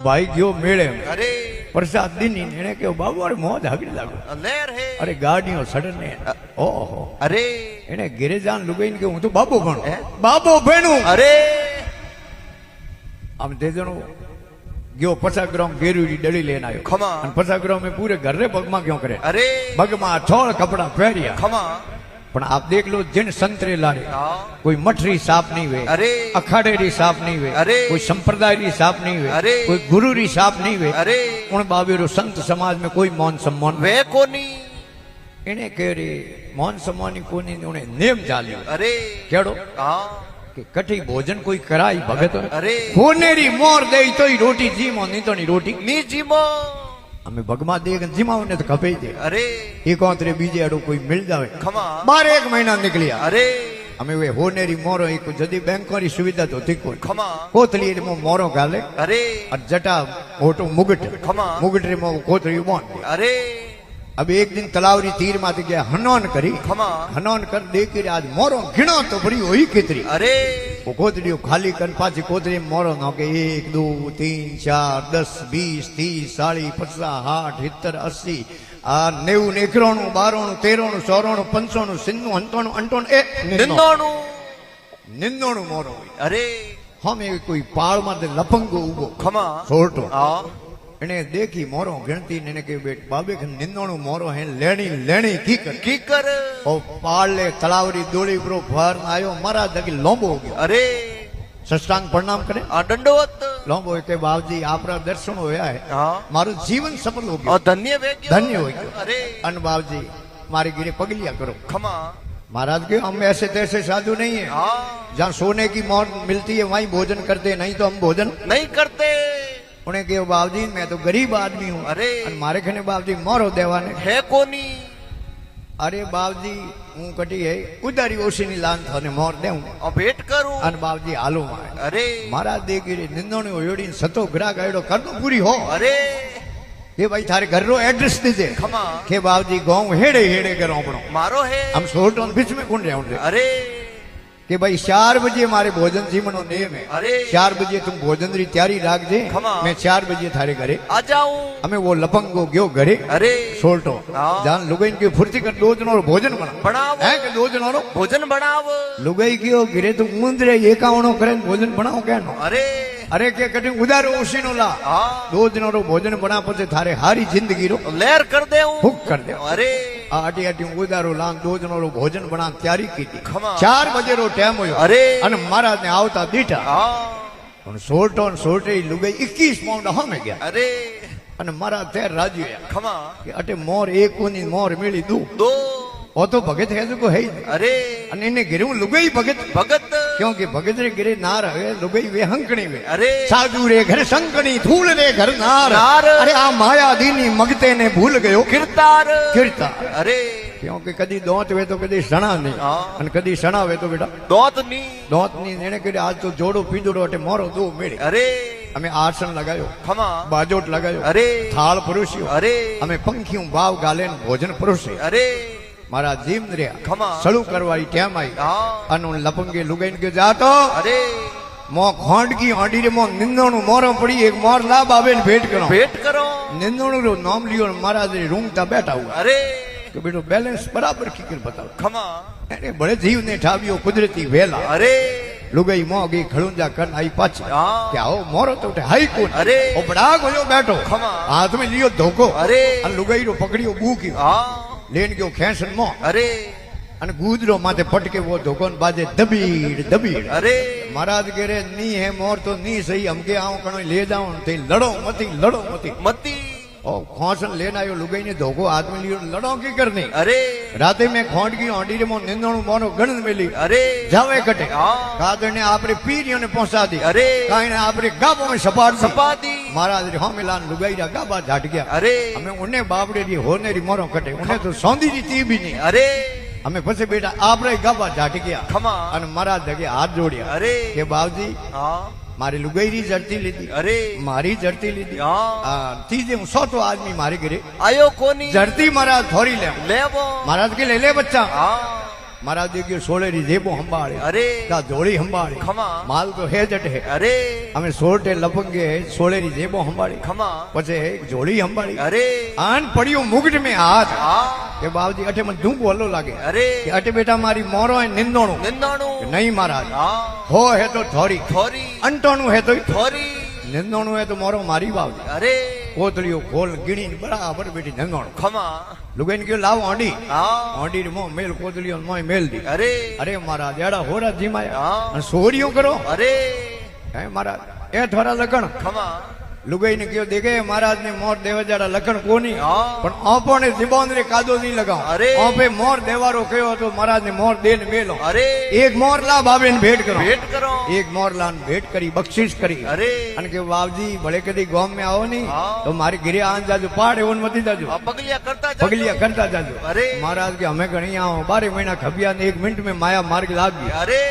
भाई गयो मेले में अरे प्रसाद दीनी ने के बाबू अरे मोह धागड़ी लागो लेर है अरे गाड़ियों सडने ओहो अरे એને ઘેરે જાન લુગાઈને કે હું તો બાબો ભણું હે? બાબો ભણું अरे આમ તે જણો ગયો 50 ગ્રામ ગેરુડી ડળી લઈને આવ્યો ખમા. અને 50 ગ્રામ में पूरे घर रे बगमा क्यों करे अरे बगमा छोड़ कपड़ा पहरिया खमा પણ આપ દેખ લો जिन संतरे लारे हाँ कोई मठरी साफ नहीं हुए अरे अखाड़े री साफ नहीं हुए अरे कोई संप्रदाय री साफ नहीं हुए अरे कोई गुरु री साफ नहीं हुए अरे उन बाबेरो संत समाज में कोई मौन सम्मान वे कोनी એને કે રે મૌન सम्मान कोनी उन्हें नेम चाल्यो अरे केड़ो हाँ કે કઠી ભોજન કોઈ કરાય ભગત अरे કોનેરી મોર દઈ તોય રોટી જીમો ની તો ની રોટી नीजिमो અમે ભગમાં દે જીમાવ ને તો કપે દે अरे એકોતરે બીજે આડો કોઈ મિલ જાવે खमा 12 મહિના નીકળ્યા अरे અમે વે હોનેરી મોરો એક જદી બેંક રી સુવિધા તો થી કોઈ खमा કોતલી રે મોરો ગાલે अरे और जटा ओटो मुगट खमा मुगट रे मो कोतरी बोन अरे अब एक दिन तलावरी तीर माथे गया हनन करी खमा हनन कर दे के आज मोरो घिणो तो भरी होई केतरी अरे वो कोतरी खाली कर पाछी कोतरी मोरो नो के 1 2 3 4 10 20 30 40 50 60 70 80 आ 90 91 92 93 94 95 સિન્નું અંતોણું અંટોણ એ निंदोनु નિંદોણું મોરો હોય अरे હમે કોઈ પાળ માં લપંગો ઉભો खमा છોટો हाँ એને દેખી મોરો ગણતી ને કે બેટ બાબે કે નિંદોણું મોરો હે લેણી લેણી કી કર की कर ઓ પાળલે તલાવરી દોડી પ્રો ફાર આયો મારા દગી લોંબો ગયો अरे સષ્ટાંગ પ્રણામ કરે आ दंडवत લોંબો કે બાપજી આપરા દર્શન હોયા હે हाँ મારું જીવન સફળ હો और ગયું धन्य वे धन्य हो गयो अरे અન બાપજી મારી गिरे पगलिया करो खमा महाराज के हम ऐसे तैसे साधु नहीं है हाँ जहाँ सोने की मोर मिलती है वहीं भोजन करते नहीं तो हम भोजन नहीं करते उन्हें कहो बाबजी मैं तो गरीब आदमी हूँ अरे अन मारे खने बाबजी मोरो देवाने है कोनी अरे बाबजी हूँ कटी है उदारी ओशी नी लान थाने मोर देऊं और भेंट करूं अन बाबजी हालो मारे अरे महाराज देगी रे निंदोनी ओयोड़ी सतो ग्राहक आयोडो कर दो पूरी हो अरे के भाई थारे घर रो एड्रेस दीजे खमा के बाबजी गाँव हेड़े हेड़े करो अपनो मारो है हम सोटों बीच में कौन रहे अरे कि भाई 4 बजे हमारे भोजन जीवनो नियम है अरे 4 बजे तुम भोजन री तैयारी राख दे खमा। मैं 4 बजे थारे घरे आ जाऊं हमें वो लपंगो गयो घरे अरे सोल्टो हाँ। जान लुगाई की फुर्ती कर 2 जनों भोजन बना बनाओ है कि 2 जनों भोजन बनाव लुगाई गयो घरे तो मुंदरे 51 करे भोजन बनाओ क्या नो अरे अरे के कटिंग उदारो ओशीनो ला हाँ 2 जनों भोजन बना पछे थारे हारी जिंदगी रो लेर कर दे हुक कर दे अरे आटी आटी उदारो लान 2 जनों भोजन बना तैयारी की थी खमा 4 बजे रो टाइम होयो अरे अन महाराज ने आवता दीठा हाँ પણ સોટો ને સોટે લુગાઈ 21 પાઉન્ડ હમે ગયા अरे અને મારા તેર રાજ્યો खमा કે અટે મોર એક કોની મોર મેળી દુ दो ઓ તો ભગત હે તો હે अरे અને એને ઘરે હું લુગાઈ ભગત भगत क्योंकि भगत रे घरे नार हवे लुगाई वे हंकणी वे अरे साधु रे घर संकणी धूल रे घर नार नार। अरे आ माया दीनी मगते ने भूल गयो किरतार कीर्ता अरे क्योंकि कदी दोत वे तो कदी सणा नहीं हाँ। અને કદી સણા વે તો બેટા दोत नी દોત ની એને કે આજ તો જોડો પીંજોડો અટે મોરો દો મેળે अरे અમે આસન લગાયો खमा બાજોટ લગાયો अरे થાળ પરોસ્યો अरे અમે પંખીયું ભાવ ગાલેન ભોજન પરોસે अरे મારા જીમ રહ્યા ખમા સળું કરવાળી ટેમ આવી हाँ અને લપંગે લુગાઈને કે જાતો अरे મો ખોંડકી આંડી રે મો નિંદોણું મોરો પડી એક મોર લાભ આવે ને ભેટ કરો भेंट करो નિંદોણું રો નામ લ્યો ને મહારાજ રૂંગતા બેઠા હુआ अरे કે બેટો બેલેન્સ બરાબર કીકર બતાવો खमा એને બળે જીવને ઠાવ્યો કુદરતી વેલા अरे લુગાઈ મો ગઈ ખળુંજા કર आई પાછી हाँ કે આવો મોરો તો ઉઠે હાઈ કોણ अरे ઓ બડા ગયો બેઠો खमा હાથ में लियो ધોકો अरे અને લુગાઈ રો પકડ્યો બૂક્યો हाँ લેન ગયો ખેંચન મો अरे અને ગુજરો માથે ફટકે वो ધોકોન બાજે દબીડ દબીડ अरे महाराज कह रहे नी है मोर तो नी सही हमके आओ कणो ले जाओ ते लड़ो मती मती ओ खोसन लेना आयो लुगाई ने धोको हाथ में लियो लड़ो की करनी अरे राते में खोंड की आंडी रे मो निंदणु मोनो गण मिली अरे जावे कटे हाँ कादर ने आपरे पीरियों ने पहुंचा दी अरे काई ने आपरे गाबों में सपाट दी। सपादी महाराज रे हम मिलान लुगाई रा गाबा झाट गया अरे हमें उन्हें बाबड़े री होने री मोरो कटे उन्हें तो सौंदी री ती भी नहीं अरे हमें फसे बेटा आपरे गाबा झाट गया खमा અને महाराज जगे हाथ जोड़िया अरे के बाबूजी हाँ મારી લુગાઈ જડતી લીધી अरे મારી જડતી લીધી हाँ ત્રીજે હું સોટો આદમી મારી ઘરે आयो कोनी જડતી મારા થોરી લે लेवो महाराज के ले ले बच्चा हाँ મહારાજ ગયો સોળેરી જેબો સંભાળે અરે કા ધોળી સંભાળે ખમા માલ તો હે જટ હે અરે અમે સોળટે લપંગે સોળેરી જેબો સંભાળી ખમા પછી એક જોડી સંભાળી અરે આન પડ્યું મુગટ में हाथ હા કે બાવજી અઠે મને ધૂપ હલો લાગે અરે કે અઠે બેટા મારી મોરો હે નિંદોણું નિંદાણું કે નહીં મહારાજ હા હો હે તો થોરી થોરી અંટોણું હે તો થોરી નિંદોણું હે તો મોરો મારી બાવજી અરે કોતળીઓ ખોલ ગીણીને બરાબર બેટી નિંદોણું ખમા લુગાઈને કયો લાવ ઓંડી હા ઓંડી મો મેલ કોતળીઓ મોય મેલ દી અરે અરે મહારાજ એડા હોરા જીમાયા હા અને સોરીઓ કરો અરે હે મહારાજ એ થોરા લખણ ખમા લુગાઈને કયો દેખે મહારાજ ને મોર દેવજાડા લખણ કોની હા પણ ઓપોને જીબાંદરે કાદો નહીં લગાવ અરે. ઓપે મોર દેવારો કયો હતો મહારાજ ને મોર દેન મેલો અરે એક મોર લા બાબે ભેટ કરો ભેટ કરો એક મોર લાન ભેટ કરી બક્ષિસ કરી અરે અને કે બાપજી ભલે કદી ગામ में આવો નહીં હા. તો મારી ઘરે આન જાજો પાડ એવું મતી જાજો આ પગલિયા કરતા જાજો. પગલિયા કરતા જાજો અરે. મહારાજ કે અમે ઘણી આવો 12 મહિના ખબિયા ને 1 મિનિટ में माया मार्ग लाग गया અરે